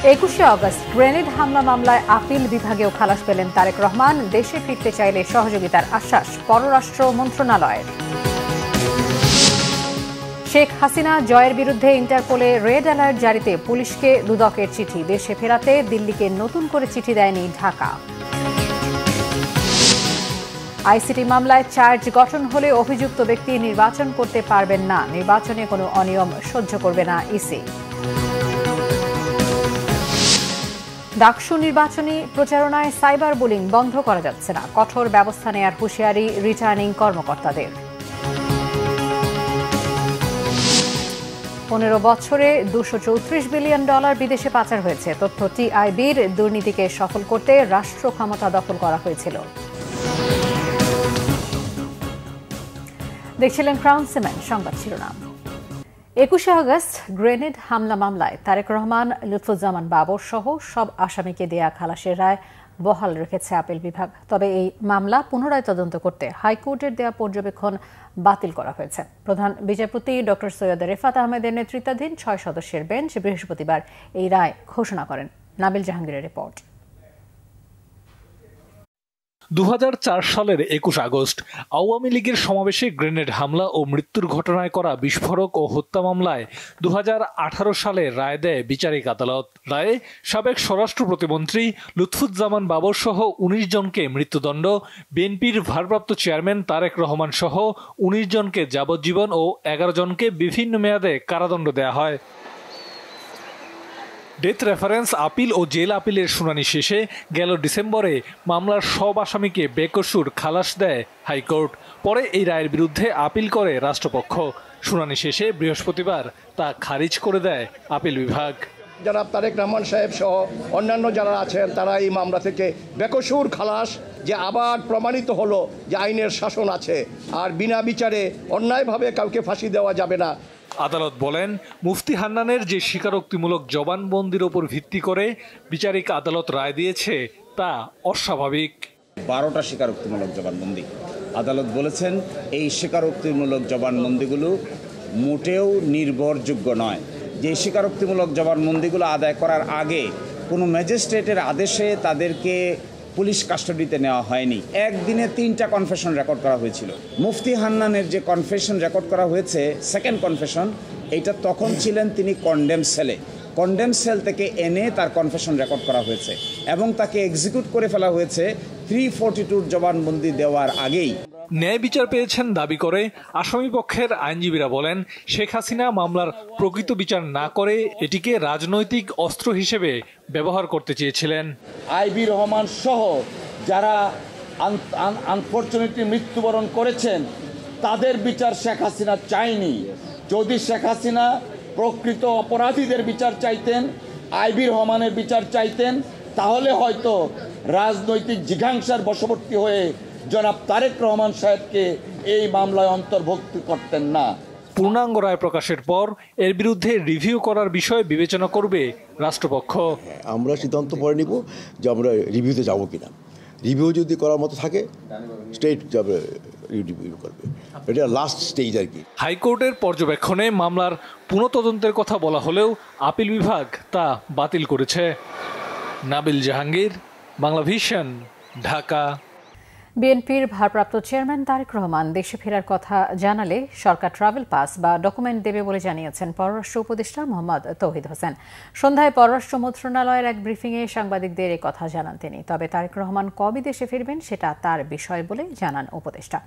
21শে August grenade হামলা মামলায় appeal বিভাগেও খালাস পেলেন তারেক রহমান। দেশে ফিরতে চাইলে সহযোগিতার আশ্বাস পররাষ্ট্র মন্ত্রণালয়ের। শেখ হাসিনা জয়ের বিরুদ্ধে ইন্টারপোলে রেড অ্যালার্ট জারিতে পুলিশকে দুদকের চিঠি। দেশে ফেরাতে দিল্লিকে নতুন করে চিঠি দেয়নি ঢাকা। আইসিটি মামলায় চার্জ গঠন হলে অভিযুক্ত ব্যক্তি নির্বাচন করতে পারবেন না। নির্বাচনে কোনো অনিয়ম সহ্য করবে না ইসি। ডাকসু নির্বাচনী প্রচারণায় সাইবার বুলিং বন্ধ করা যাচ্ছে না। কঠোর ব্যবস্থা নেয়ার হুঁশিয়ারি রিটার্নিং কর্মকর্তাদের। 15 বছরে $234 বিলিয়ন বিদেশে পাচার হয়েছে। তথ্য টিআইবির। দুর্নীতিকে সফল করতে রাষ্ট্র ক্ষমতা দখল করা হয়েছিল। দেখছিলেন ক্রাউন সিমেন্ট সংবাদ শিরোনাম। 21শে আগস্ট গ্রেনেড হামলা মামলায় তারেক রহমান, লুৎফুজ্জামান বাবর সহ সব আসামিকে দেয়া খালাসের রায় বহাল রেখেছে আপিল বিভাগ। তবে এই মামলা পুনরায় তদন্ত করতে হাইকোর্টের দেয়া পর্যবেক্ষণ বাতিল করা হয়েছে। প্রধান বিচারপতি ডক্টর সৈয়দ রেফাত আহমেদের নেতৃত্বাধীন 6 সদস্যের বেঞ্চ বৃহস্পতিবার এই রায় ঘোষণা করেন। নাবিল জাহাঙ্গীরের রিপোর্ট। 2004 সালের 21 আগস্ট আওয়ামী লীগের সমাবেশে গ্রেনেড হামলা ও মৃত্যুর ঘটনায় করা বিস্ফোরক ও হত্যা মামলায় 2018 সালে রায় দেয় বিচারিক আদালত। রায়ে সাবেক স্বরাষ্ট্র প্রতিমন্ত্রী লুৎফুজ্জামান বাবর সহ 19 জনকে মৃত্যুদণ্ড, বিএনপির ভারপ্রাপ্ত চেয়ারম্যান তারেক রহমান সহ 19 জনকে যাবজ্জীবন ও 11 জনকে বিভিন্ন মেয়াদে কারাদণ্ড দেয়া হয়। ডেথ রেফারেন্স আপিল ও জেল আপিলের শুনানি শেষে গেল ডিসেম্বরে মামলার সব আসামিকে বেকসুর খালাস দেয় হাইকোর্ট। পরে এই রায়ের বিরুদ্ধে আপিল করে রাষ্ট্রপক্ষ। শুনানি শেষে বৃহস্পতিবার তা খারিজ করে দেয় আপিল বিভাগ। জনাব তারেক রহমান সাহেব সহ অন্যান্য যারা আছেন তারা এই মামলা থেকে বেকসুর খালাস, যে আবার প্রমাণিত হলো যে আইনের শাসন আছে আর বিনা বিচারে অন্যায়ভাবে কাউকে ফাঁসি দেওয়া যাবে না। আদালত বলেন, মুফতি হান্নানের যে স্বীকারোক্তিমূলক জবানবন্দির ওপর ভিত্তি করে বিচারিক আদালত রায় দিয়েছে তা অস্বাভাবিক। 12টা স্বীকারোক্তিমূলক জবানবন্দি আদালত বলেছেন এই স্বীকারোক্তিমূলক জবানবন্দিগুলো মোটেও নির্ভরযোগ্য নয়। যে স্বীকারোক্তিমূলক জবানবন্দিগুলো আদায় করার আগে কোনো ম্যাজিস্ট্রেটের আদেশে তাদেরকে পুলিশ কাস্টাডিতে নেওয়া হয়নি। একদিনে 3টা কনফেশন রেকর্ড করা হয়েছিল। মুফতি হান্নানের যে কনফেশন রেকর্ড করা হয়েছে, সেকেন্ড কনফেশন, এইটা তখন ছিলেন তিনি কন্ডেম সেলে। কন্ডেম সেল থেকে এনে তার কনফেশন রেকর্ড করা হয়েছে এবং তাকে এক্সিকিউট করে ফেলা হয়েছে 342 জবানবন্দি দেওয়ার আগেই। ন্যায় বিচার পেয়েছেন দাবি করে আসামি পক্ষের আইনজীবীরা বলেন, শেখ হাসিনা মামলার প্রকৃত বিচার না করে এটিকে রাজনৈতিক অস্ত্র হিসেবে ব্যবহার করতে চেয়েছিলেন। আইবি রহমান সহ যারা আনফরচুনেটলি মৃত্যুবরণ করেছেন তাদের বিচার শেখ হাসিনা চায়নি। যদি শেখ হাসিনা প্রকৃত অপরাধীদের বিচার চাইতেন, আইবি রহমানের বিচার চাইতেন, তাহলে হয়তো রাজনৈতিক জিঘাংসার বশবর্তী হয়ে জনাব তারেক রহমান সাহেবকে এই মামলায় অন্তর্ভুক্ত করতেন না। পূর্ণাঙ্গ রায় প্রকাশের পর এর বিরুদ্ধে রিভিউ করার বিষয়ে বিবেচনা করবে রাষ্ট্রপক্ষ। আমরা সিদ্ধান্ত পরে নিব যে আমরা রিভিউতে যাব কিনা। রিভিউ যদি করার মতো থাকে স্টেট যাবে, রিভিউ করবে। এটা লাস্ট স্টেজ আর কি। হাইকোর্টের পর্যবেক্ষণে মামলার পুনঃতদন্তের কথা বলা হলেও আপিল বিভাগ তা বাতিল করেছে। নাবিল জাহাঙ্গীর, বাংলা ভিশন, ঢাকা। বিএনপির ভারপ্রাপ্ত চেয়ারম্যান তারেক রহমান দেশে ফেরার কথা জানালে সরকার ট্রাভেল পাস বা ডকুমেন্ট দেবে বলে জানিয়েছেন পররাষ্ট্র উপদেষ্টা মোহাম্মদ তৌহিদ হোসেন। সন্ধ্যায় পররাষ্ট্র মন্ত্রণালয়ের এক ব্রিফিংয়ে সাংবাদিকদের এই কথা জানান তিনি। তবে তারেক রহমান কবে দেশে ফিরবেন সেটা তার বিষয় বলে জানান উপদেষ্টা।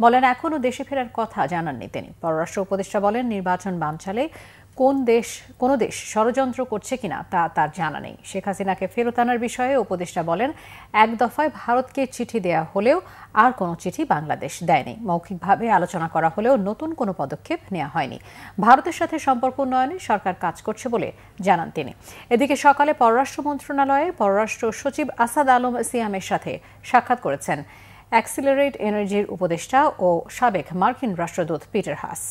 বলেন, এখনও দেশে ফেরার কথা জানাননি তিনি। পররাষ্ট্র উপদেষ্টা বলেন, নির্বাচন বানচালে কোন দেশ ষড়যন্ত্র করছে কিনা তা তার জানা নেই। শেখ হাসিনাকে ফেরত আনার বিষয়ে উপদেষ্টা বলেন, এক দফায় ভারতকে চিঠি দেয়া হলেও আর কোনো চিঠি বাংলাদেশ দেয়নি। মৌখিকভাবে আলোচনা করা হলেও নতুন কোনো পদক্ষেপ নেওয়া হয়নি। ভারতের সাথে সম্পর্ক উন্নয়নে সরকার কাজ করছে বলে জানান তিনি। এদিকে সকালে পররাষ্ট্র মন্ত্রণালয়ে পররাষ্ট্র সচিব আসাদ আলম সিয়ামের সাথে সাক্ষাৎ করেছেন অ্যাক্সিলারেট এনার্জির উপদেষ্টা ও সাবেক মার্কিন রাষ্ট্রদূত পিটার হাস।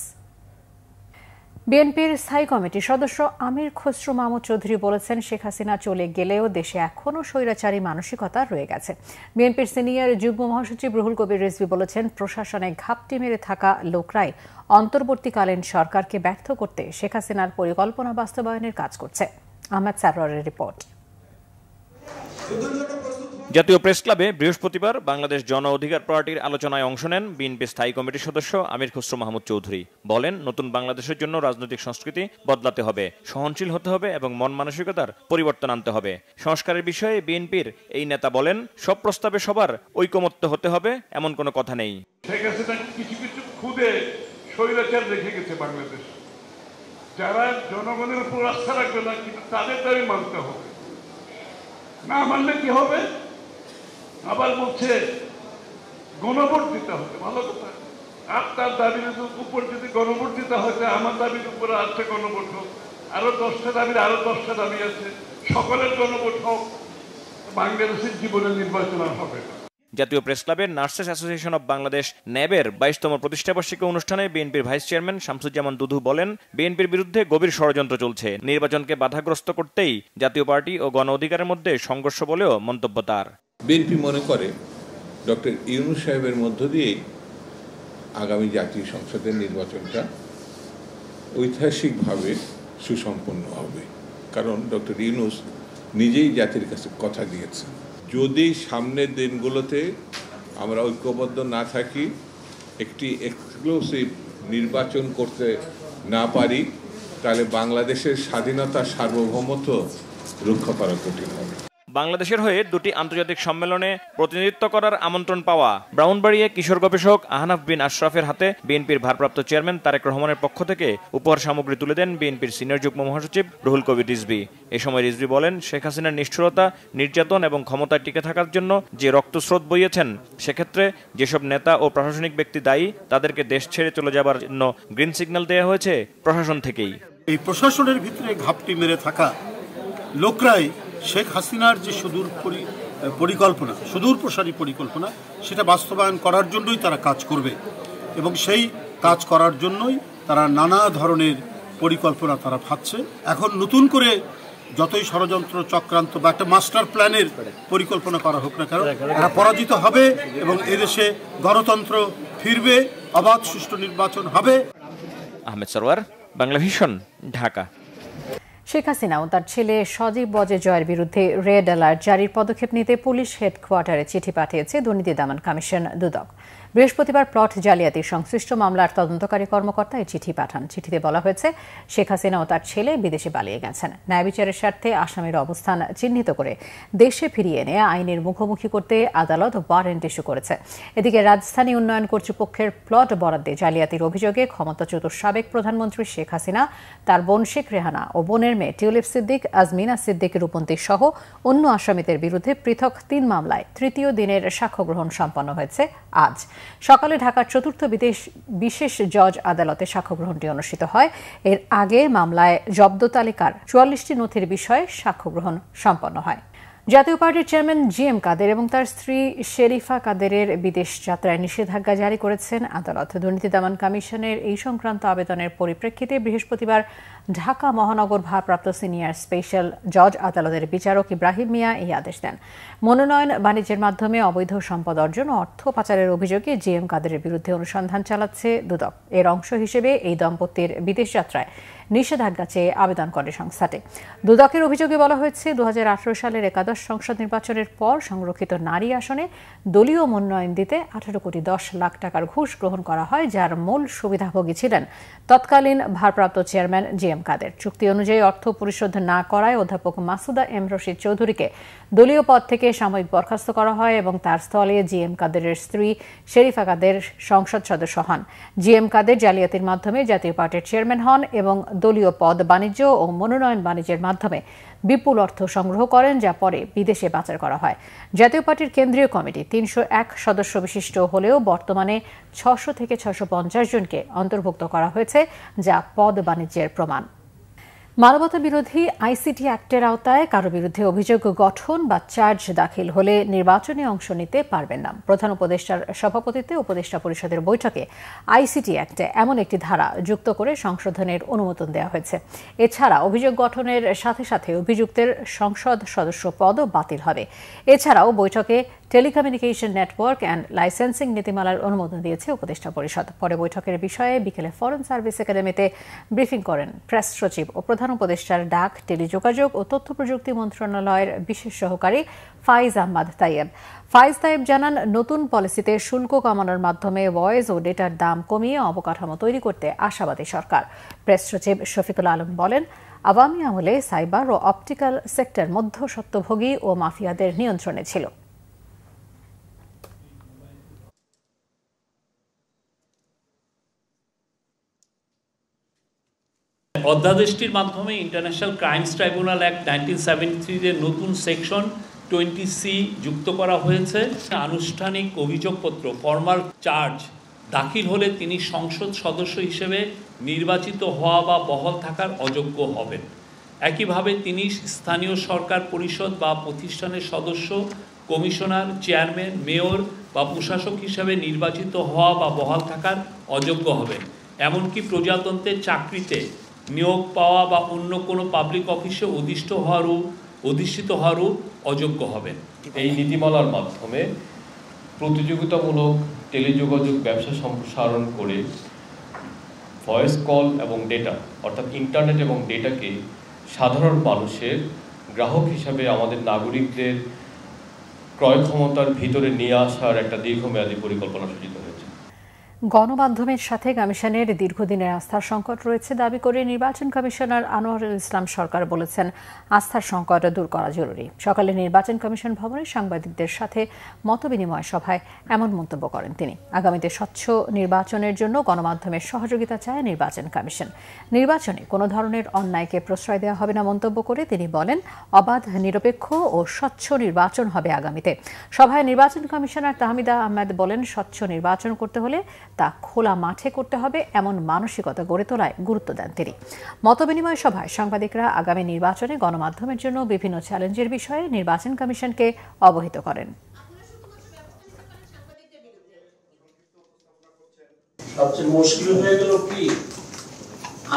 বিএনপির স্থায়ী কমিটির সদস্য আমির খসরু মাহমুদ চৌধুরী বলেছেন, শেখ হাসিনা চলে গেলেও দেশে এখনও স্বৈরাচারী মানসিকতা রয়ে গেছে। বিএনপির সিনিয়র যুগ্ম মহাসচিব রুহুল কবির রিজভী বলেছেন, প্রশাসনে ঘাপটি মেরে থাকা লোকরাই অন্তর্বর্তীকালীন সরকারকে ব্যর্থ করতে শেখ হাসিনার পরিকল্পনা বাস্তবায়নের কাজ করছে। আহমেদ সারোয়ারের রিপোর্ট। জাতীয় প্রেস ক্লাবে বৃহস্পতিবার বাংলাদেশ জন অধিকার পার্টির আলোচনায় অংশ নেন বিএনপি স্থায়ী কমিটির সদস্য আমির খসরু মাহমুদ চৌধুরী। বলেন, নতুন বাংলাদেশের জন্য রাজনৈতিক সংস্কৃতি বদলাতে হবে, সহনশীল হতে হবে এবং মন মানসিকতার পরিবর্তন আনতে হবে। সংস্কারের বিষয়ে বিএনপির এই নেতা বলেন, সব প্রস্তাবে সবার ঐকমত্য হতে হবে এমন কোনো কথা নেই। কিছু কিছু খুদে স্বৈরাচার রেখে গেছে বাংলাদেশ, যারা জনগণের উপর আস্থা রাখবে না, কিন্তু তাদের দাবি মানতে হবে, না মানলে কি হবে? আবার বলছে গণভোট দিতে হবে। ভালো কথা, আপনার দাবির উপর যদি গণভোট দিতে হয়, আমার দাবির উপরে আরেকটা গণভোট হোক, আরো 10টা দাবির আরো 10টা দাবি আছে, সকলের গণভোট হোক, বাংলাদেশের জীবনে নির্বাচন হবে। জাতীয় প্রেস ক্লাবের নার্সেস অ্যাসোসিয়েশন অব বাংলাদেশ ন্যাবের 22তম প্রতিষ্ঠাবার্ষিকী অনুষ্ঠানে বিএনপির ভাইস চেয়ারম্যান শামসুজ্জামান দুধু বলেন, বিএনপির বিরুদ্ধে গভীর ষড়যন্ত্র চলছে, নির্বাচনকে বাধাগ্রস্ত করতেই জাতীয় পার্টি ও গণ অধিকারের মধ্যে সংঘর্ষ বলেও মন্তব্য তার। বিএনপি মনে করে ডক্টর ইউনূস সাহেবের মধ্য দিয়েই আগামী জাতীয় সংসদের নির্বাচনটা ঐতিহাসিকভাবে সুসম্পন্ন হবে, কারণ ডক্টর ইউনূস নিজেই জাতির কাছে কথা দিয়েছেন। যদি সামনের দিনগুলোতে আমরা ঐক্যবদ্ধ না থাকি, একটি এক্সক্লুসিভ নির্বাচন করতে না পারি, তাহলে বাংলাদেশের স্বাধীনতা সার্বভৌমত্ব রক্ষা করা কঠিন হবে। বাংলাদেশের হয়ে দুটি আন্তর্জাতিক সম্মেলনে প্রতিনিধিত্ব করার আমন্ত্রণ পাওয়া ব্রাউনবাড়িয়া কিশোর গবেষক আহনাফ বিন আশরাফের হাতে বিএনপির ভারপ্রাপ্ত চেয়ারম্যান তারেক রহমানের পক্ষ থেকে উপহার সামগ্রী তুলে দেন বিএনপির সিনিয়র যুগ্ম মহাসচিব রুহুল কবির রিজভী। এ সময় রিজভী বলেন, শেখ হাসিনার নিষ্ঠুরতা, নির্যাতন এবং ক্ষমতায় টিকে থাকার জন্য যে রক্তস্রোত বইয়েছেন, সেক্ষেত্রে যেসব নেতা ও প্রশাসনিক ব্যক্তি দায়ী, তাদেরকে দেশ ছেড়ে চলে যাবার জন্য গ্রিন সিগন্যাল দেওয়া হয়েছে প্রশাসন থেকেই। এই প্রশাসনের ভিতরে ঘাপটি মেরে থাকা লোকরাই শেখ হাসিনার যে সুদূর প্রসারী পরিকল্পনা, সেটা বাস্তবায়ন করার জন্যই তারা কাজ করবে এবং সেই কাজ করার জন্যই তারা নানা ধরনের পরিকল্পনা তারা ভাবছে। এখন নতুন করে যতই ষড়যন্ত্র চক্রান্ত বা একটা মাস্টার প্ল্যানের পরিকল্পনা করা হোক না কেন, এরা পরাজিত হবে এবং এদেশে গণতন্ত্র ফিরবে, অবাধ সুষ্ঠু নির্বাচন হবে। আহমেদ সারোয়ার, বাংলা ভিশন, ঢাকা। শেখ হাসিনা ও তার ছেলে সজীব বজে জয়ের বিরুদ্ধে রেড অ্যালার্ট জারির পদক্ষেপ নিতে পুলিশ হেডকোয়ার্টারে চিঠি পাঠিয়েছে দুর্নীতি দমন কমিশন দুদক। বৃহস্পতিবার প্লট জালিয়াতির সংশ্লিষ্ট মামলার তদন্তকারী কর্মকর্তা এই চিঠি পাঠান। চিঠিতে বলা হয়েছে, শেখ হাসিনা ও তার ছেলে বিদেশে পালিয়ে গেছেন। ন্যায় বিচারের স্বার্থে আসামির অবস্থান চিহ্নিত করে দেশে ফিরিয়ে এনে আইনের মুখোমুখি করতে আদালত ওয়ারেন্ট ইস্যু করেছে। এদিকে রাজধানী উন্নয়ন কর্তৃপক্ষের প্লট বরাদ্দে জালিয়াতির অভিযোগে ক্ষমতাচ্যুত সাবেক প্রধানমন্ত্রী শেখ হাসিনা, তার বোন শেখ রেহানা ও বোনের মেয়ে টিউলিপ সিদ্দিক, আজমিনা সিদ্দিক রূপন্তী সহ অন্য আসামিদের বিরুদ্ধে পৃথক 3 মামলায় তৃতীয় দিনের সাক্ষ্য গ্রহণ সম্পন্ন হয়েছে আজ সকালে। ঢাকার চতুর্থ বিশেষ জজ আদালতে সাক্ষ্য গ্রহণটি অনুষ্ঠিত হয়। এর আগে মামলায় জব্দ তালিকার 44টি নথির বিষয়ে সাক্ষ্য গ্রহণ সম্পন্ন হয়। জাতীয় পার্টির চেয়ারম্যান জিএম কাদের এবং তার স্ত্রী শেরিফা কাদেরের বিদেশ যাত্রায় নিষেধাজ্ঞা জারি করেছেন আদালত। দুর্নীতি দমন কমিশনের এই সংক্রান্ত আবেদনের পরিপ্রেক্ষিতে বৃহস্পতিবার ঢাকা মহানগর ভারপ্রাপ্ত সিনিয়র স্পেশাল জজ আদালতের বিচারক ইব্রাহিম মিয়া এই আদেশ দেন। মনোনয়ন বাণিজ্যের মাধ্যমে অবৈধ সম্পদ অর্জন ও অর্থ পাচারের অভিযোগে জিএম কাদেরের বিরুদ্ধে অনুসন্ধান চালাচ্ছে দুদক। এর অংশ হিসেবে এই দম্পতির বিদেশ যাত্রায় নিষেধাজ্ঞা চেয়ে আবেদন করে সংস্থাটি। দুদকের অভিযোগে বলা হয়েছে, 2018 সালের একাদশ সংসদ নির্বাচনের পর সংরক্ষিত নারী আসনে দলীয় মনোনয়ন দিতে 18,10,00,000 টাকার ঘুষ গ্রহণ করা হয়, যার মূল সুবিধাভোগী ছিলেন তৎকালীন ভারপ্রাপ্ত চেয়ারম্যান জিএম কাদের। চুক্তি অনুযায়ী অর্থ পরিশোধ না করায় অধ্যাপক মাসুদা এম রশিদ চৌধুরীকে দলীয় পদ থেকে সাময়িক বরখাস্ত করা হয় এবং তার স্থলে জিএম কাদেরের স্ত্রী শেরিফা কাদের সংসদ সদস্য হন। জিএম কাদের জালিয়াতির মাধ্যমে জাতীয় পার্টির চেয়ারম্যান হন এবং দলীয় পদ, বাণিজ্য ও মনোনয়ন বাণিজ্যের মাধ্যমে বিপুল অর্থ সংগ্রহ করেন, যা পরে বিদেশে পাচার করা হয়। জাতীয় পার্টির কেন্দ্রীয় কমিটি 301 সদস্য বিশিষ্ট হলেও বর্তমানে 600 থেকে 650 জনকে অন্তর্ভুক্ত করা হয়েছে, যা পদ বাণিজ্যের প্রমাণ। মানবতা বিরোধী আইসিটি অ্যাক্টের আওতায় কারো বিরুদ্ধে অভিযোগ গঠন বা চার্জ দাখিল হলে নির্বাচনে অংশ নিতে পারবেন না। প্রধান উপদেষ্টার সভাপতিত্বে উপদেষ্টা পরিষদের বৈঠকে আইসিটি অ্যাক্টে এমন একটি ধারা যুক্ত করে সংশোধনের অনুমোদন দেওয়া হয়েছে। এছাড়া অভিযোগ গঠনের সাথে সাথে অভিযুক্তের সংসদ সদস্য পদও বাতিল হবে। এছাড়াও বৈঠকে টেলিকমিউনিকেশন নেটওয়ার্ক অ্যান্ড লাইসেন্সিং নীতিমালার অনুমোদন দিয়েছে উপদেষ্টা পরিষদ। পরে বৈঠকের বিষয়ে বিকেলে ফরেন সার্ভিস একাডেমিতে ব্রিফিং করেন প্রেস সচিব ও প্রধান উপদেষ্টার ডাক, টেলিযোগাযোগ ও তথ্য প্রযুক্তি মন্ত্রণালয়ের বিশেষ সহকারী ফাইজ আহমদ তাইয়েব। ফাইজ তাইয়েব জানান, নতুন পলিসিতে শুল্ক কমানোর মাধ্যমে ভয়েস ও ডেটার দাম কমিয়ে অবকাঠামো তৈরি করতে আশাবাদী সরকার। প্রেস সচিব শফিকুল আলম বলেন, আওয়ামী আমলে সাইবার ও অপটিক্যাল সেক্টর মধ্যস্বত্বভোগী ও মাফিয়াদের নিয়ন্ত্রণে ছিল। অধ্যাদেশটির মাধ্যমে ইন্টারন্যাশনাল ক্রাইমস ট্রাইব্যুনাল অ্যাক্ট 1973 এর নতুন সেকশন 20C যুক্ত করা হয়েছে। আনুষ্ঠানিক অভিযোগপত্র ফর্মাল চার্জ দাখিল হলে তিনি সংসদ সদস্য হিসেবে নির্বাচিত হওয়া বা বহাল থাকার অযোগ্য হবেন। একইভাবে তিনি স্থানীয় সরকার পরিষদ বা প্রতিষ্ঠানের সদস্য, কমিশনার, চেয়ারম্যান, মেয়র বা প্রশাসক হিসেবে নির্বাচিত হওয়া বা বহাল থাকার অযোগ্য হবেন। এমনকি প্রজাতন্ত্রের চাকরিতে নিয়োগ পাওয়া বা অন্য কোনো পাবলিক অফিসে অধিষ্ঠিত হওয়ারও অযোগ্য হবেন। এই নীতিমালার মাধ্যমে প্রতিযোগিতামূলক টেলিযোগাযোগ ব্যবসা সম্প্রসারণ করে ভয়েস কল এবং ডেটা অর্থাৎ ইন্টারনেট এবং ডেটাকে সাধারণ মানুষের গ্রাহক হিসাবে আমাদের নাগরিকদের ক্রয় ক্ষমতার ভিতরে নিয়ে আসার একটা দীর্ঘমেয়াদী পরিকল্পনা সূচিত হয়েছে। গণমাধ্যমের সাথে কমিশনের দীর্ঘদিনের আস্থার সংকট রয়েছে দাবি করে নির্বাচন কমিশনার আনোয়ারুল ইসলাম সরকার বলেছেন, আস্থার সংকট দূর করা জরুরি। সকালে নির্বাচন কমিশন ভবনে সাংবাদিকদের সাথে মতবিনিময় সভায় এমন মন্তব্য করেন তিনি। আগামীতে স্বচ্ছ নির্বাচনের জন্য গণমাধ্যমের সহযোগিতা চায় নির্বাচন কমিশন। নির্বাচনে কোনো ধরনের অন্যায়কে প্রশ্রয় দেওয়া হবে না মন্তব্য করে তিনি বলেন, অবাধ, নিরপেক্ষ ও স্বচ্ছ নির্বাচন হবে আগামীতে। সভায় নির্বাচন কমিশনার তাহমিদা আহমেদ বলেন, স্বচ্ছ নির্বাচন করতে হলে তা খোলা মাঠে করতে হবে, এমন মানসিকতা গড়ে তোলায় গুরুত্ব দেন তিনি। মতবিনিময় সভায় সাংবাদিকরা আগামী নির্বাচনে গণমাধ্যমের জন্য বিভিন্ন চ্যালেঞ্জের বিষয়ে নির্বাচন কমিশনকে অবহিত করেন। সবচেয়ে মুশকিল হয়ে গেল কি,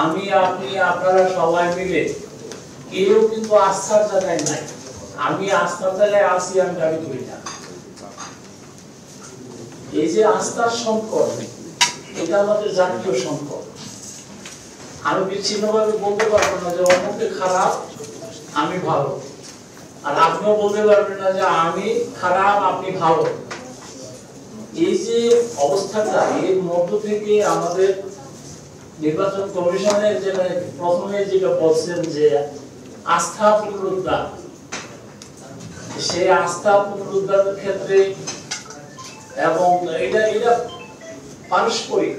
আমি, আপনি, আপনারা সবাই মিলে কেউ কিন্তু আস্থার জায়গায় নাই। আমি আস্থার জায়গায় আসি, আমি দাবি করি না। এই যে আস্থার সংকট, এটা আমাদের জাতীয় সংকট। আমি বিচ্ছিন্নভাবে বলতে পারবো না যে অমুকে খারাপ, আমি ভালো, আর আপনিও বলতে পারবেন না যে আমি খারাপ, আপনি ভালো। এই যে অবস্থাটা, এর মধ্য থেকে আমাদের নির্বাচন কমিশনের যেটা প্রথমে যেটা বলছেন যে আস্থা পুনরুদ্ধার, সেই আস্থা পুনরুদ্ধারের ক্ষেত্রে এবং এটা পারস্পরিক।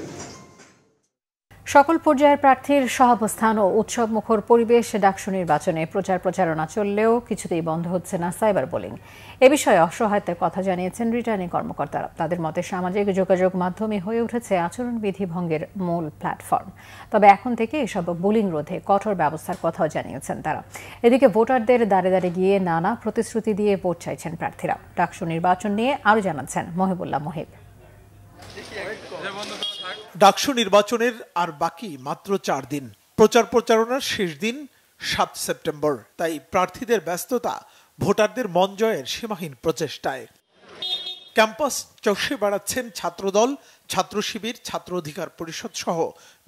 সকল পর্যায়ের প্রার্থীর সহাবস্থান ও উৎসব মুখর পরিবেশ ডাকসু নির্বাচনে প্রচারণা চললেও কিছুতেই বন্ধ হচ্ছে না সাইবার বুলিং। এ বিষয়ে অসহায়তার কথা জানিয়েছেন রিটার্নিং কর্মকর্তারা। তাদের মতে সামাজিক যোগাযোগ মাধ্যমে হয়ে উঠেছে আচরণবিধি ভঙ্গের মূল প্ল্যাটফর্ম। তবে এখন থেকে এসব বুলিং রোধে কঠোর ব্যবস্থার কথাও জানিয়েছেন তারা। এদিকে ভোটারদের দ্বারে দ্বারে গিয়ে নানা প্রতিশ্রুতি দিয়ে ভোট চাইছেন প্রার্থীরা। ডাকসু নির্বাচন নিয়ে আরও জানাচ্ছেন মহিবুল্লাহ মহিব। ডাকসু নির্বাচনের আর বাকি মাত্র 4 দিন। প্রচারণার শেষ দিন 7 সেপ্টেম্বর। তাই প্রার্থীদের ব্যস্ততা ভোটারদের মন জয়ের সীমাহীন প্রচেষ্টায়। ক্যাম্পাস চষে বেড়াচ্ছেন ছাত্রদল, ছাত্র শিবির, ছাত্র অধিকার পরিষদ সহ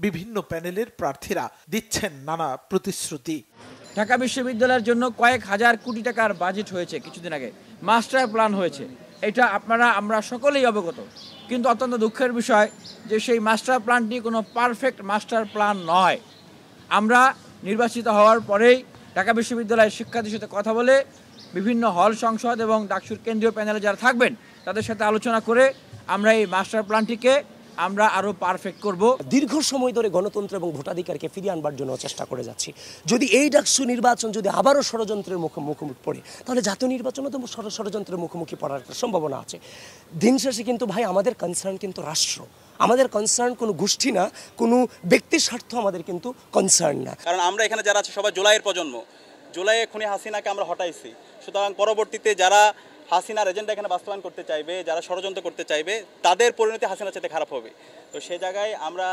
বিভিন্ন প্যানেলের প্রার্থীরা দিচ্ছেন নানা প্রতিশ্রুতি। ঢাকা বিশ্ববিদ্যালয়ের জন্য কয়েক হাজার কোটি টাকার বাজেট হয়েছে, কিছুদিন আগে মাস্টার প্ল্যান হয়েছে, এটা আমরা সকলেই অবগত। কিন্তু অত্যন্ত দুঃখের বিষয় যে সেই মাস্টার প্ল্যানটি কোনো পারফেক্ট মাস্টার প্ল্যান নয়। আমরা নির্বাচিত হওয়ার পরেই ঢাকা বিশ্ববিদ্যালয়ের শিক্ষার্থীর সাথে কথা বলে বিভিন্ন হল সংসদ এবং ডাকসুর কেন্দ্রীয় প্যানেলে যারা থাকবেন তাদের সাথে আলোচনা করে আমরা এই মাস্টার প্ল্যানটিকে আমরা আরও পারফেক্ট করব। দীর্ঘ সময় ধরে গণতন্ত্র এবং ভোটাধিকারকে ফিরিয়ে আনবার জন্য চেষ্টা করে যাচ্ছি। যদি এই ডাকসু নির্বাচন যদি আবারও ষড়যন্ত্রের মুখোমুখি পড়ে, তাহলে জাতীয় নির্বাচনও তো ষড়যন্ত্রের মুখোমুখি পড়ার একটা সম্ভাবনা আছে। দিন শেষে কিন্তু ভাই আমাদের কনসার্ন কিন্তু রাষ্ট্র, আমাদের কনসার্ন কোনো গোষ্ঠী না, কোনো ব্যক্তির স্বার্থ আমাদের কিন্তু কনসার্ন না। কারণ আমরা এখানে যারা আছে সবাই জুলাইয়ের প্রজন্ম, জুলাইয়ে খুনি হাসিনাকে আমরা হটাইছি। সুতরাং পরবর্তীতে যারা হাসিনার এজেন্ডা এখানে বাস্তবায়ন করতে চাইবে, যারা ষড়যন্ত্র করতে চাইবে, তাদের পরিণতি হাসিনার চাইতে খারাপ হবে। তো সে জায়গায় আমরা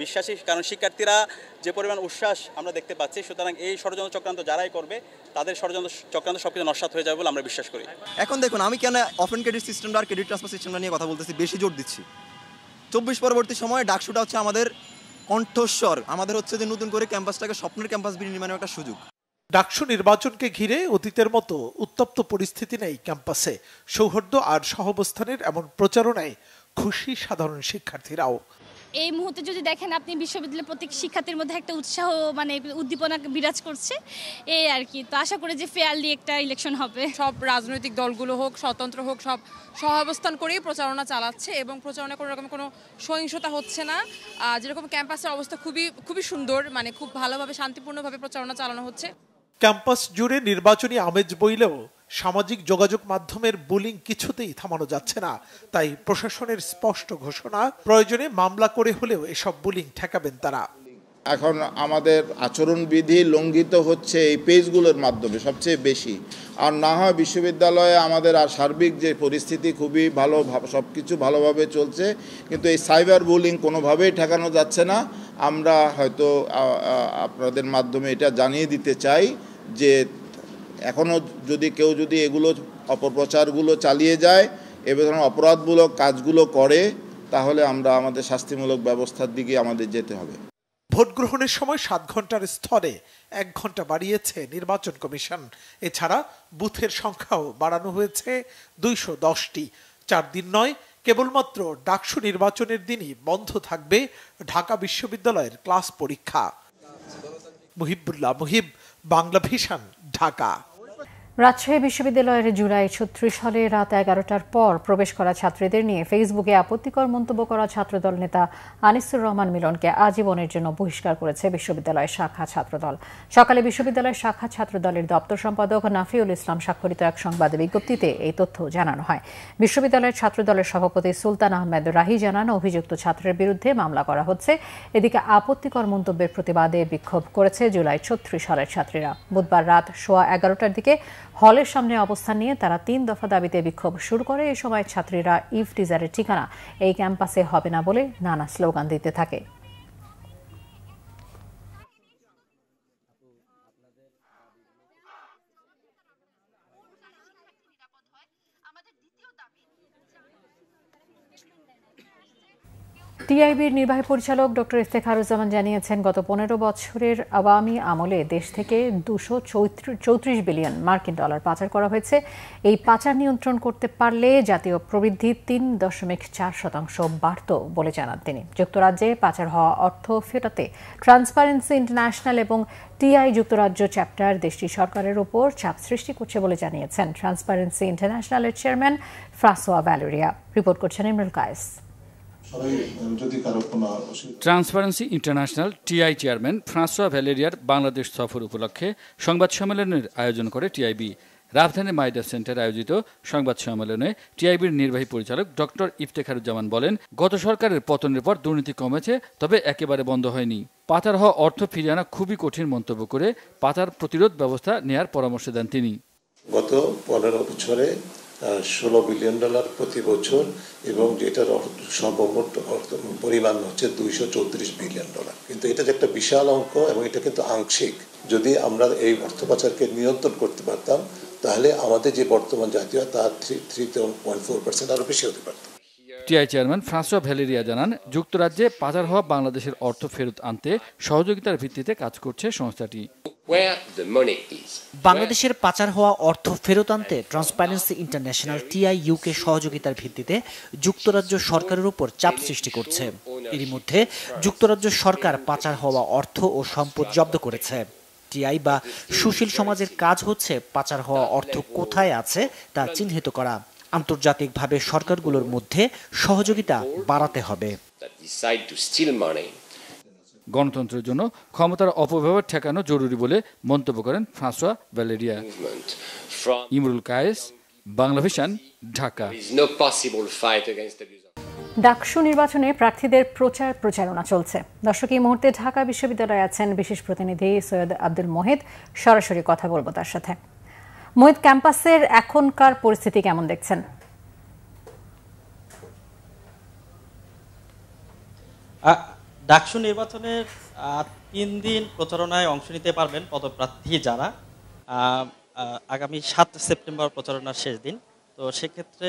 বিশ্বাসী, কারণ শিক্ষার্থীরা যে পরিমাণ উচ্ছ্বাস আমরা দেখতে পাচ্ছি, সুতরাং এই ষড়যন্ত্র চক্রান্ত যারাই করবে তাদের ষড়যন্ত্র চক্রান্ত সবকিছু নস্যাৎ হয়ে যাবে বলে আমরা বিশ্বাস করি। এখন দেখুন, আমি কেন অফেন ক্রেডিট সিস্টেমটা আর ক্রেডিট ট্রান্সফার সিস্টেমটা নিয়ে কথা বলতেছি, বেশি জোর দিচ্ছি। 24 পরবর্তী সময়ে ডাকসুটা হচ্ছে আমাদের কণ্ঠস্বর, আমাদের হচ্ছে যে নতুন করে ক্যাম্পাসটাকে স্বপ্নের ক্যাম্পাস বিনির্মাণের একটা সুযোগ। ডাকসু নির্বাচনকে ঘিরে অতীতের মতো উত্তপ্ত পরিস্থিতি নেই ক্যাম্পাসে। সৌহার্দ্য আর সহাবস্থানের এমন প্রচারণায় খুশি সাধারণ শিক্ষার্থীরাও। এই মুহূর্তে যদি দেখেন আপনি, বিশ্ববিদ্যালয়ের প্রত্যেক শিক্ষার্থীর মধ্যে একটা উৎসাহ, মানে উদ্দীপনা বিরাজ করছে, এই আর কি। তো আশা করি যে ফেয়ারলি একটা ইলেকশন হবে। সব রাজনৈতিক দলগুলো হোক, স্বতন্ত্র হোক, সব সহাবস্থান করেই প্রচারণা চালাচ্ছে এবং প্রচারণা কোনো রকম কোনো সহিংসতা হচ্ছে না। যেরকম ক্যাম্পাসের অবস্থা খুবই সুন্দর, মানে খুব ভালোভাবে শান্তিপূর্ণভাবে প্রচারণা চালানো হচ্ছে। ক্যাম্পাস জুড়ে নির্বাচনী আমেজ বইলেও সামাজিক যোগাযোগ মাধ্যমের বুলিং কিছুতেই থামানো যাচ্ছে না। তাই প্রশাসনের স্পষ্ট ঘোষণা, প্রয়োজনে মামলা করে হলেও এসব বুলিং ঠেকাবেন তারা। এখন আমাদের আচরণবিধি লঙ্ঘিত হচ্ছে এই পেজগুলোর মাধ্যমে সবচেয়ে বেশি। আর না হয় বিশ্ববিদ্যালয়ে আমাদের আর সার্বিক যে পরিস্থিতি খুবই ভালো, সব কিছু ভালোভাবে চলছে, কিন্তু এই সাইবার বুলিং কোনোভাবেই ঠেকানো যাচ্ছে না। আমরা হয়তো আপনাদের মাধ্যমে এটা জানিয়ে দিতে চাই যে এখনও কেউ যদি এগুলো অপপ্রচারগুলো চালিয়ে যায়, এ ধরনের অপরাধমূলক কাজগুলো করে, তাহলে আমরা আমাদের শাস্তিমূলক ব্যবস্থার দিকে আমাদের যেতে হবে। ভোট গ্রহণের সময় 7 ঘন্টার স্থলে 1 ঘন্টা বাড়িয়েছে নির্বাচন কমিশন। এছাড়া বুথের সংখ্যাও বাড়ানো হয়েছে 210টি। 4 দিন নয়, কেবলমাত্র ডাকসু নির্বাচনের দিনই বন্ধ থাকবে ঢাকা বিশ্ববিদ্যালয়ের ক্লাস পরীক্ষা। মুহিবুল্লাহ মুহিব, বাংলা ভিশন, ঢাকা। রাজশাহী বিশ্ববিদ্যালয়ের জুলাই 36 সালে রাত 11টার পর প্রবেশ করা ছাত্রীদের নিয়ে ফেসবুকে আপত্তিকর মন্তব্য করা ছাত্রদল নেতা আনিসুর রহমান মিলনকে আজীবনের জন্য বহিষ্কার করেছে বিশ্ববিদ্যালয়ের শাখা ছাত্রদল। সকালে বিশ্ববিদ্যালয়ের শাখা ছাত্রদলের দপ্তর সম্পাদক নাফিউল ইসলাম স্বাক্ষরিত এক সংবাদ বিজ্ঞপ্তিতে এই তথ্য জানানো হয়। বিশ্ববিদ্যালয়ের ছাত্রদলের সভাপতি সুলতান আহমেদ রাহি জানান, অভিযুক্ত ছাত্রের বিরুদ্ধে মামলা করা হচ্ছে। এদিকে আপত্তিকর মন্তব্যের প্রতিবাদে বিক্ষোভ করেছে জুলাই 36 সালের ছাত্রীরা। বুধবার রাত 11:15টার দিকে হলের সামনে অবস্থান নিয়ে তারা 3 দফা দাবিতে বিক্ষোভ শুরু করে। এ সময় ছাত্রীরা ইফতিজারের ঠিকানা এই ক্যাম্পাসে হবে না বলে নানা স্লোগান দিতে থাকে। টিআইবির নির্বাহী পরিচালক ডক্টর ইফতেখারুজ্জামান জানিয়েছেন, গত 15 বছরের আওয়ামী আমলে দেশ থেকে 234 বিলিয়ন মার্কিন ডলার পাচার করা হয়েছে। এই পাচার নিয়ন্ত্রণ করতে পারলে জাতীয় প্রবৃদ্ধি 3.4% বাড়ত বলে জানান তিনি। যুক্তরাজ্যে পাচার হওয়া অর্থ ফেরাতে ট্রান্সপারেন্সি ইন্টারন্যাশনাল এবং টিআই যুক্তরাজ্য চ্যাপ্টার দেশটির সরকারের উপর চাপ সৃষ্টি করছে বলে জানিয়েছেন ট্রান্সপারেন্সি ইন্টারন্যাশনালের চেয়ারম্যান ফ্রাসোয়া ভ্যালেরিয়া। রিপোর্ট করছেন Imrul Kayes. Transparency International TI chairman François ভ্যালেরিয়ার বাংলাদেশ সফর উপলক্ষে সংবাদ সম্মেলনের আয়োজন করে টিআইবি। রাজধানীর মাইডা সেন্টারে আয়োজিত সংবাদ সম্মেলনে টিআইবির নির্বাহী পরিচালক ডক্টর ইফতেখারুজ্জামান বলেন, গত সরকারের পতনের পর দুর্নীতি কমেছে, তবে একেবারে বন্ধ হয়নি। পাচার হওয়া অর্থ ফিরিয়ে আনা খুবই কঠিন মন্তব্য করে পাচার প্রতিরোধ ব্যবস্থা নেয়ার পরামর্শ দেন তিনি। গত 15 বছরে $16 বিলিয়ন প্রতি বছর এবং যেটার সর্বমোট পরিমাণ হচ্ছে $234 বিলিয়ন। কিন্তু এটা যে একটা বিশাল অঙ্ক এবং এটা কিন্তু আংশিক। যদি আমরা এই অর্থ পাচারকে নিয়ন্ত্রণ করতে পারতাম, তাহলে আমাদের যে বর্তমান জাতীয় তার 3.4% আরো বেশি হতে পারত। টিআই চেয়ারম্যান ফ্রাঁসোয়া ভ্যালেরিয়া জানান, যুক্তরাজ্যে পাচার হওয়া বাংলাদেশের অর্থ ফেরত আনতে সহযোগিতার ভিত্তিতে কাজ করছে সংস্থাটি। বাংলাদেশের পাচার হওয়া অর্থ ফেরত আনতে ট্রান্সপারেন্সি ইন্টারন্যাশনাল টিআই ইউকে সহযোগিতার ভিত্তিতে যুক্তরাজ্য সরকারের উপর চাপ সৃষ্টি করছে। এরই মধ্যে যুক্তরাজ্য সরকার পাচার হওয়া অর্থ ও সম্পদ জব্দ করেছে। টিআই বা সুশীল সমাজের কাজ হচ্ছে পাচার হওয়া অর্থ কোথায় আছে তা চিহ্নিত করা। আন্তর্জাতিকভাবে সরকারগুলোর মধ্যে সহযোগিতা বাড়াতে হবে। গণতন্ত্রের জন্য ক্ষমতার অপব্যবহার ঠেকানো জরুরি বলে মন্তব্য করেন François Valeria. Imrul Kayes, Bangla vision, Dhaka. DUCSU নির্বাচনে প্রার্থীদের প্রচারণা চলছে। দর্শক, এই মুহূর্তে ঢাকা বিশ্ববিদ্যালয়ে আছেন বিশেষ প্রতিনিধি সৈয়দ আব্দুল মোহিত। সরাসরি কথা বলবো তার সাথে। মোহিত, ক্যাম্পাসের এখনকার পরিস্থিতি কেমন দেখছেন? ডাকসু নির্বাচনের 3 দিন প্রচারণায় অংশ নিতে পারবেন পদপ্রার্থী যারা। আগামী 7 সেপ্টেম্বর প্রচারণার শেষ দিন। তো সেক্ষেত্রে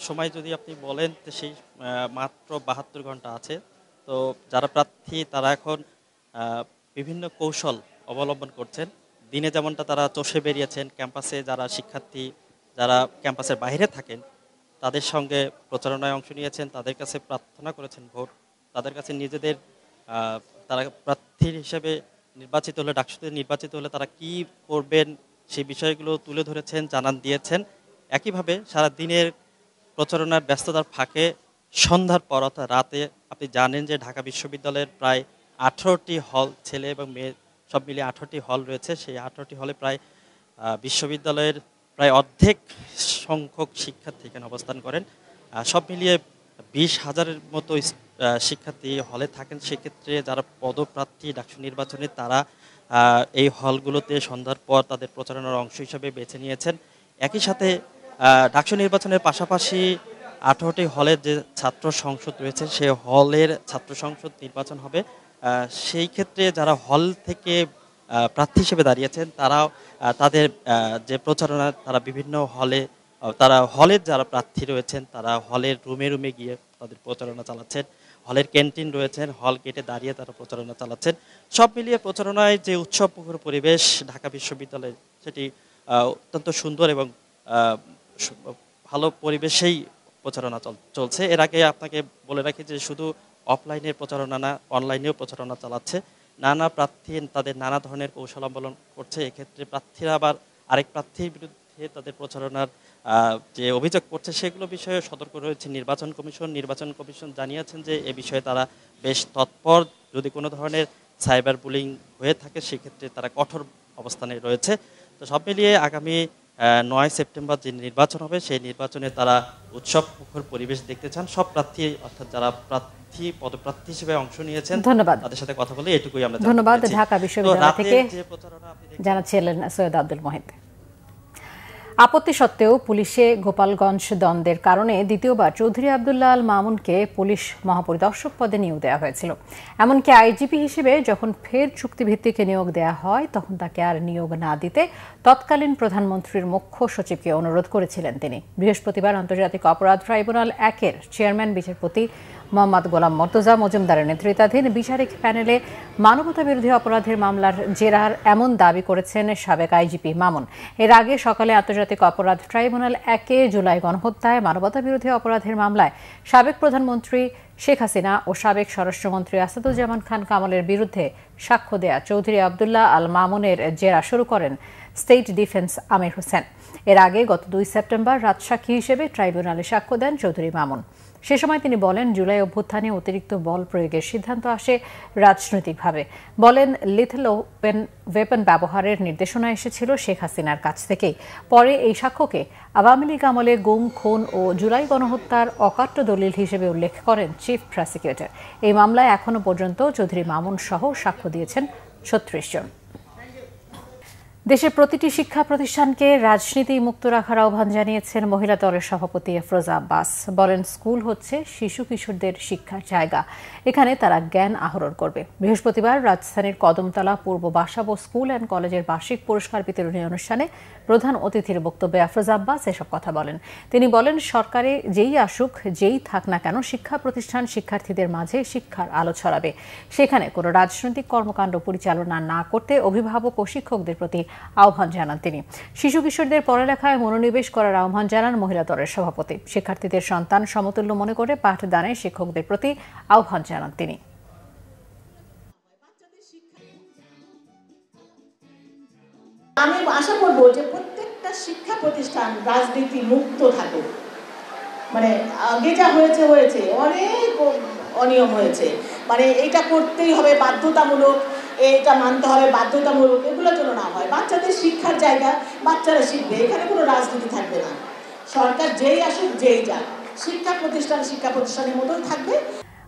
সময় যদি আপনি বলেন তো সেই মাত্র 72 ঘন্টা আছে। তো যারা প্রার্থী তারা এখন বিভিন্ন কৌশল অবলম্বন করছেন। দিনে যেমনটা তারা চষে বেরিয়েছেন, ক্যাম্পাসে যারা শিক্ষার্থী যারা ক্যাম্পাসের বাইরে থাকেন তাদের সঙ্গে প্রচারণায় অংশ নিয়েছেন, তাদের কাছে প্রার্থনা করেছেন ভোট, তাদের কাছে নিজেদের তারা প্রার্থীর হিসেবে নির্বাচিত হলে, ডাকসুতে নির্বাচিত হলে তারা কি করবেন সেই বিষয়গুলো তুলে ধরেছেন, জানান দিয়েছেন। একইভাবে সারা দিনের প্রচারণার ব্যস্ততার ফাঁকে সন্ধ্যার পর অর্থাৎ রাতে আপনি জানেন যে ঢাকা বিশ্ববিদ্যালয়ের প্রায় 18টি হল, ছেলে এবং মেয়ে সব মিলিয়ে 18টি হল রয়েছে। সেই 18টি হলে প্রায় বিশ্ববিদ্যালয়ের প্রায় অর্ধেক সংখ্যক শিক্ষার্থী এখানে অবস্থান করেন। সব মিলিয়ে 20,000-এর মতো শিক্ষার্থী হলে থাকেন। সেক্ষেত্রে যারা পদপ্রার্থী ডাকসু নির্বাচনে তারা এই হলগুলোতে সন্ধ্যার পর তাদের প্রচারণার অংশ হিসেবে বেছে নিয়েছেন। একই সাথে ডাকসু নির্বাচনের পাশাপাশি 18টি হলের যে ছাত্র সংসদ রয়েছে সেই হলের ছাত্র সংসদ নির্বাচন হবে। সেই ক্ষেত্রে যারা হল থেকে প্রার্থী হিসেবে দাঁড়িয়েছেন তারাও তাদের যে প্রচারণা তারা বিভিন্ন হলে তারা হলের যারা প্রার্থী রয়েছেন তারা হলের রুমে রুমে গিয়ে তাদের প্রচারণা চালাচ্ছেন। হলের ক্যান্টিন রয়েছেন, হল গেটে দাঁড়িয়ে তারা প্রচারণা চালাচ্ছেন। সব মিলিয়ে প্রচারণায় যে উৎসবমুখর পরিবেশ ঢাকা বিশ্ববিদ্যালয়ে সেটি অত্যন্ত সুন্দর এবং ভালো পরিবেশেই প্রচারণা চলছে। এর আগে আপনাকে বলে রাখি যে শুধু অফলাইনের প্রচারণা না, অনলাইনেও প্রচারণা চালাচ্ছে। নানা প্রার্থী তাদের নানা ধরনের কৌশল অবলম্বন করছে। এক্ষেত্রে প্রার্থীরা আবার আরেক প্রার্থীর বিরুদ্ধে তাদের প্রচারণার যে অভিযোগ করছে সেগুলো বিষয়ে সতর্ক রয়েছে নির্বাচন কমিশন। নির্বাচন কমিশন জানিয়েছেন যে এ বিষয়ে তারা বেশ তৎপর। যদি কোনো ধরনের সাইবার বুলিং হয়ে থাকে সেক্ষেত্রে তারা কঠোর অবস্থানে রয়েছে। তো সব মিলিয়ে আগামী 9 সেপ্টেম্বর যে নির্বাচন হবে সেই নির্বাচনে তারা উৎসব মুখর পরিবেশ দেখতে চান। সব প্রার্থী অর্থাৎ যারা প্রার্থী পদপ্রার্থী হিসেবে অংশ নিয়েছেন তাদের সাথে কথা বলে এটুকুই আমরা ধন্যবাদ। ঢাকা বিশ্ববিদ্যালয় থেকে জানাচ্ছিলেন সৈয়দ আব্দুল মহিত। আপত্তি সত্ত্বেও পুলিশে গোপালগঞ্জ দ্বন্দ্বের কারণে দ্বিতীয়বার চৌধুরী আবদুল্লাহ আল মামুনকে পুলিশ মহাপরিদর্শক পদে নিয়োগ দেওয়া হয়েছিল। এমনকি আইজিপি হিসেবে যখন ফের চুক্তিভিত্তিক নিয়োগ দেওয়া হয় তখন তাকে আর নিয়োগ না দিতে তৎকালীন প্রধানমন্ত্রীর মুখ্য সচিবকে অনুরোধ করেছিলেন তিনি। বৃহস্পতিবার আন্তর্জাতিক অপরাধ ট্রাইব্যুনাল 1-এর চেয়ারম্যান বিচারপতি মোহাম্মদ গোলাম মর্তজা মজুমদারের নেতৃত্বাধীন বিচারিক প্যানেলে মানবতাবিরোধী অপরাধের মামলার জেরার এমন দাবি করেছেন সাবেক আইজিপি মামুন। এর আগে সকালে আন্তর্জাতিক অপরাধ ট্রাইব্যুনাল 1-এ জুলাই গণহত্যায় মানবতাবিরোধী অপরাধের মামলায় সাবেক প্রধানমন্ত্রী শেখ হাসিনা ও সাবেক স্বরাষ্ট্রমন্ত্রী আসাদুজ্জামান খান কামালের বিরুদ্ধে সাক্ষ্য দেয়া চৌধুরী আবদুল্লাহ আল মামুনের জেরা শুরু করেন স্টেট ডিফেন্স আমির হোসেন। এর আগে গত 2 সেপ্টেম্বর রাজসাক্ষী হিসেবে ট্রাইব্যুনালে সাক্ষ্য দেন চৌধুরী মামুন। সে সময় তিনি বলেন জুলাই অভ্যুত্থানে অতিরিক্ত বল প্রয়োগের সিদ্ধান্ত আসে রাজনৈতিকভাবে। বলেন লিথেল ওয়েপন ব্যবহারের নির্দেশনা এসেছিল শেখ হাসিনার কাছ থেকেই। পরে এই সাক্ষ্যকে আওয়ামী লীগ আমলে গুম, খুন ও জুলাই গণহত্যার অকাট্য দলিল হিসেবে উল্লেখ করেন চিফ প্রসিকিউটর। এই মামলায় এখনো পর্যন্ত চৌধুরী মামুন সহ সাক্ষ্য দিয়েছেন 36 জন। দেশের প্রতিটি শিক্ষা প্রতিষ্ঠানকে রাজনীতি মুক্ত রাখার আহ্বান জানিয়েছেন মহিলা দলের সভাপতি আফরোজা আব্বাস। বলেন স্কুল হচ্ছে শিশু কিশোরদের শিক্ষার জায়গা, এখানে তারা জ্ঞান আহরণ করবে। বৃহস্পতিবার রাজধানীর কদমতলা পূর্ব বাসাবো স্কুল অ্যান্ড কলেজের বার্ষিক পুরস্কার বিতরণী অনুষ্ঠানে প্রধান অতিথির বক্তব্যে আফরোজা আব্বাস এসব কথা বলেন। তিনি বলেন সরকারে যেই আসুক যেই থাক না কেন শিক্ষা প্রতিষ্ঠান শিক্ষার্থীদের মাঝে শিক্ষার আলো ছড়াবে। সেখানে কোনো রাজনৈতিক কর্মকাণ্ড পরিচালনা না করতে অভিভাবক ও শিক্ষকদের প্রতি আহ্বান জানান তিনি। শিশু কিশোরদের পড়ালেখায় মনোনিবেশ করার আহ্বান জানান মহিলা দলের সভাপতি। শিক্ষার্থীদের সন্তান সমতুল্য মনে করে পাঠদানে শিক্ষকদের প্রতি আহ্বান জানান তিনি। আমি আশা করব যে প্রত্যেকটা শিক্ষা প্রতিষ্ঠান রাজনীতি মুক্ত থাকুক। মানে আগে যা হয়েছে অনেক অনিয়ম হয়েছে, মানে এটা করতেই হবে বাধ্যতামূলক, এটা মানতে হবে বাধ্যতামূলক, এগুলো যেন না হয়। বাচ্চাদের শিক্ষার জায়গা, বাচ্চারা শিখবে, এখানে কোনো রাজনীতি থাকবে না। সরকার যেই আসুক যেই যাক শিক্ষা প্রতিষ্ঠানের মতোই থাকবে।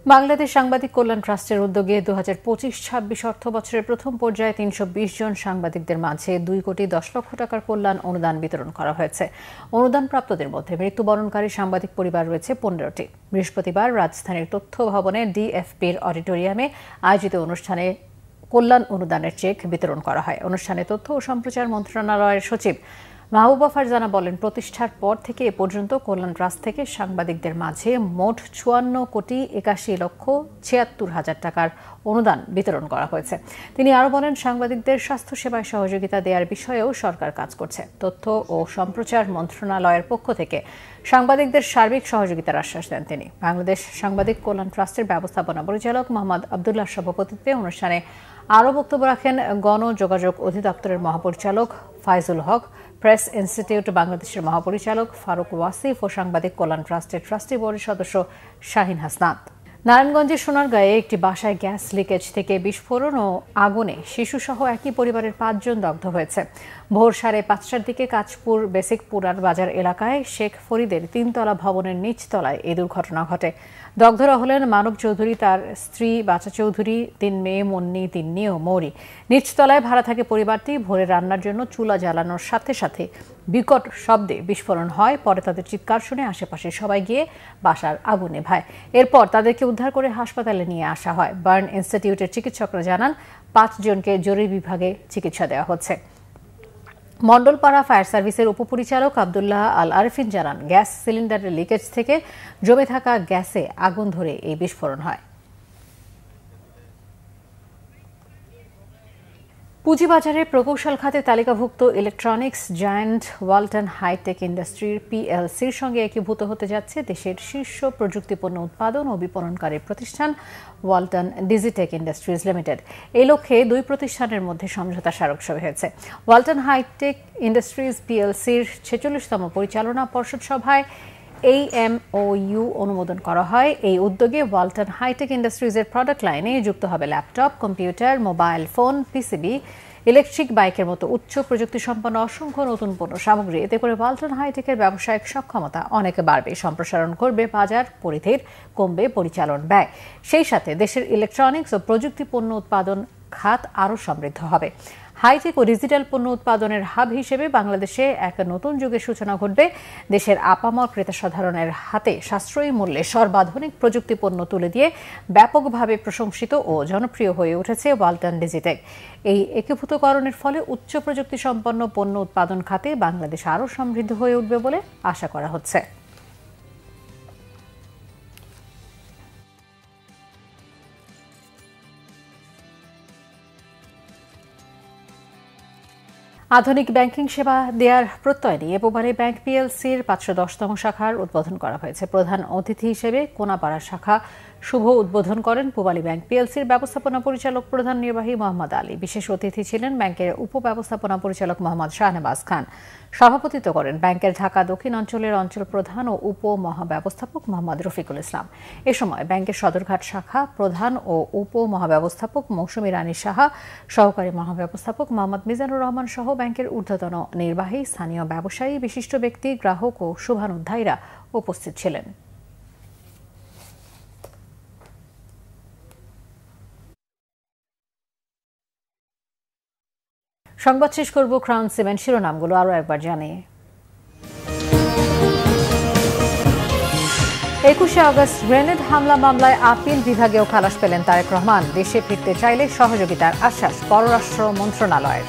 বাংলাদেশ সাংবাদিক কল্যাণ ট্রাস্টের উদ্যোগে 2025-26 অর্থ বছরের প্রথম পর্যায়ে 320 জন সাংবাদিকদের মাঝে 2 কোটি 10 লক্ষ টাকার কল্যাণ অনুদান বিতরণ করা হয়েছে। অনুদান প্রাপ্তদের মধ্যে মৃত্যুবরণকারী সাংবাদিক পরিবার রয়েছে 15টি। বৃহস্পতিবার রাজধানীর তথ্য ভবনে ডিএফপির অডিটোরিয়ামে আয়োজিত অনুষ্ঠানে কল্যাণ অনুদানের চেক বিতরণ করা হয়। অনুষ্ঠানে তথ্য ও সম্প্রচার মন্ত্রণালয়ের সচিব মাহবুবা ফারজানা বলেন, প্রতিষ্ঠার পর থেকে এ পর্যন্ত কল্যাণ ট্রাস্ট থেকে সাংবাদিকদের মাঝে মোট 54 কোটি 81 লক্ষ 76 হাজার টাকার অনুদান বিতরণ করা হয়েছে। তিনি আরও বলেন, সাংবাদিকদের স্বাস্থ্যসেবায় সহযোগিতা দেওয়ার বিষয়েও সরকার কাজ করছে। তথ্য ও সম্প্রচার মন্ত্রণালয়ের পক্ষ থেকে সাংবাদিকদের সার্বিক সহযোগিতার আশ্বাস দেন তিনি। বাংলাদেশ সাংবাদিক কল্যাণ ট্রাস্টের ব্যবস্থাপনা পরিচালক মোহাম্মদ আবদুল্লাহ সভাপতিত্বে অনুষ্ঠানে আরও বক্তব্য রাখেন গণযোগাযোগ অধিদপ্তরের মহাপরিচালক ফাইজুল হক, প্রেস ইনস্টিটিউট বাংলাদেশের মহাপরিচালক ফারুক ওয়াসিফ ও সাংবাদিক কল্যাণ ট্রাস্টের ট্রাস্টি বোর্ডের সদস্য শাহিন হাসনাত। নারায়ণগঞ্জের সোনারগাঁয়ে একটি বাসায় গ্যাস লিকেজ থেকে বিস্ফোরণ ও আগুনে শিশুসহ একই পরিবারের 5 জন দগ্ধ হয়েছে। ভোর 5:30টার দিকে কাঁচপুর বেসিক পুরার বাজার এলাকায় শেখ ফরিদের 3তলা ভবনের নিচতলায় এই দুর্ঘটনা ঘটে। দগ্ধরা হলেন মানব চৌধুরী, তার স্ত্রী বাচা চৌধুরী, 3 মেয়ে মুন্নি, তিন্নি ও মৌরি। নিচতলায় ভাড়া থাকে পরিবারটি। ভোরে রান্নার জন্য চুলা জ্বালানোর সাথে সাথে বিকট শব্দে বিস্ফোরণ হয়। পরে তাদের চিৎকার শুনে আশেপাশে সবাই গিয়ে বাসার আগুন নেভায়। এরপর তাদেরকে উদ্ধার করে হাসপাতালে নিয়ে আসা হয়। বার্ন ইনস্টিটিউটের চিকিৎসকরা জানান, 5 জনকে জরুরি বিভাগে চিকিৎসা দেওয়া হচ্ছে। মণ্ডলপাড়া ফায়ার সার্ভিসের উপপরিচালক আবদুল্লাহ আল আরিফিন জানান, গ্যাস সিলিন্ডারের লিকেজ থেকে জমে থাকা গ্যাসে আগুন ধরে এই বিস্ফোরণ হয়। পুঁজিবাজারে প্রকৌশল খাতে তালিকাভুক্ত ইলেকট্রনিক্স জায়ান্ট ওয়ালটন হাইটেক ইন্ডাস্ট্রির পিএলসির সঙ্গে একীভূত হতে যাচ্ছে দেশের শীর্ষ প্রযুক্তিপণ্য উৎপাদন ও বিপণনকারী প্রতিষ্ঠান ওয়ালটন ডিজিটেক ইন্ডাস্ট্রিজ লিমিটেড। এই লক্ষ্যে 2 প্রতিষ্ঠানের মধ্যে সমঝোতা স্মারক সই হয়েছে। ওয়ালটন হাইটেক ইন্ডাস্ট্রিজ পিএলসির 46তম পরিচালনা পর্ষদ সভায় AMOU অনুমোদন করা হয়। এই উদ্যোগে ওয়ালটন হাইটেক ইন্ডাস্ট্রিজের প্রোডাক্ট লাইনে যুক্ত হবে laptop, computer, mobile phone, PCB, electric বাইকের মতো উচ্চ প্রযুক্তি সম্পন্ন অসংখ্য নতুন পণ্য সামগ্রী। এতে করে ওয়ালটন হাইটেকের ব্যবসায়িক সক্ষমতা অনেক বাড়বে, সম্প্রসারণ করবে বাজার পরিধির, কমবে পরিচালন ব্যয়। সেই সাথে দেশের ইলেকট্রনিক্স ও প্রযুক্তি পণ্য উৎপাদন খাত আরও সমৃদ্ধ হবে। হাইটেক ও ডিজিটাল পণ্য উৎপাদনের হাব হিসেবে বাংলাদেশে এক নতুন যুগের সূচনা ঘটবে। দেশের আপামর ক্রেতা সাধারণের হাতে সাশ্রয়ী মূল্যে সর্বাধুনিক প্রযুক্তি পণ্য তুলে দিয়ে ব্যাপকভাবে প্রশংসিত ও জনপ্রিয় হয়ে উঠেছে ওয়ালটন ডিজিটেক। এই একীভূতকরণের ফলে উচ্চ প্রযুক্তি সম্পন্ন পণ্য উৎপাদন খাতে বাংলাদেশ আরও সমৃদ্ধ হয়ে উঠবে বলে আশা করা হচ্ছে। আধুনিক ব্যাংকিং সেবা দেওয়ার প্রত্যয় নিয়ে পূবালী ব্যাংক পিএলসির 510তম শাখার উদ্বোধন করা হয়েছে। প্রধান অতিথি হিসেবে কোনাপাড়া শাখা শুভ উদ্বোধন করেন পূবালী ব্যাংক পিএলসির ব্যবস্থাপনা পরিচালক প্রধান নির্বাহী মোহাম্মদ আলী। বিশেষ অতিথি ছিলেন ব্যাংকের উপব্যবস্থাপনা পরিচালক মোহাম্মদ শাহনেবাজ খান। সভাপতিত্ব করেন ব্যাংকের ঢাকা দক্ষিণ অঞ্চলের অঞ্চল প্রধান ও উপ মহাব্যবস্থাপক মোহাম্মদ রফিকুল ইসলাম। এ সময় ব্যাংকের সদরঘাট শাখা প্রধান ও উপ মহাব্যবস্থাপক মৌসুমী রানী সাহা, সহকারী মহাব্যবস্থাপক মোহাম্মদ মিজানুর রহমান সহ ব্যাংকের ঊর্ধ্বতন নির্বাহী, স্থানীয় ব্যবসায়ী, বিশিষ্ট ব্যক্তি, গ্রাহক ও শুভানুধ্যায়ীরা উপস্থিত ছিলেন। সংবাদ শেষ করব ক্রাউন সিমেন্ট শিরোনামগুলো আরও একবার জানিয়ে। 21শে আগস্ট গ্রেনেড হামলা মামলায় আপিল বিভাগেও খালাস পেলেন তারেক রহমান। দেশে ফিরতে চাইলে সহযোগিতার আশ্বাস পররাষ্ট্র মন্ত্রণালয়ের।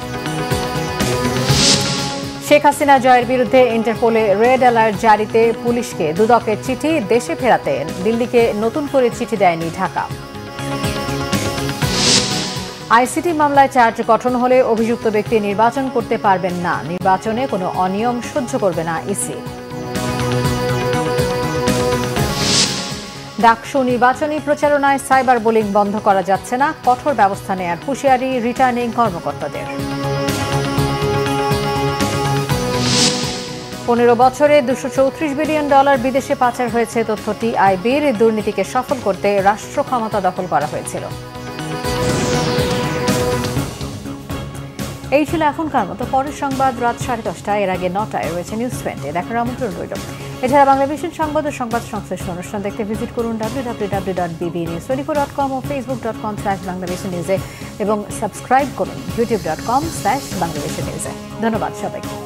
শেখ হাসিনা জয়ের বিরুদ্ধে ইন্টারপোলে রেড অ্যালার্ট জারিতে পুলিশকে দুদকের চিঠি। দেশে ফেরাতে দিল্লিকে নতুন করে চিঠি দেয়নি ঢাকা। আইসিটি মামলায় চার্জ গঠন হলে অভিযুক্ত ব্যক্তি নির্বাচন করতে পারবেন না। নির্বাচনে কোনো অনিয়ম সহ্য করবে না ইসি। ডাকসু নির্বাচনী প্রচারণায় সাইবার বুলিং বন্ধ করা যাচ্ছে না, কঠোর ব্যবস্থা নেয়ার হুঁশিয়ারি রিটার্নিং কর্মকর্তাদের। 15 বছরে $234 বিলিয়ন বিদেশে পাচার হয়েছে তথ্য টিআইবির। দুর্নীতিকে সফল করতে রাষ্ট্র ক্ষমতা দখল করা হয়েছিল। এই ছিল এখনকার মতো। পরের সংবাদ রাত 10:30। এর আগে 9টায় রয়েছে নিউজ 20। দেখার আমন্ত্রণ রইল। এছাড়া বাংলাদেশের সংবাদ ও সংবাদ সংশ্লিষ্ট অনুষ্ঠান দেখতে ভিজিট করুন www.bbnews24.com ও facebook.com/bangladeshinews এবং সাবস্ক্রাইব করুন youtube.com/bangladeshinews। ধন্যবাদ সবাইকে।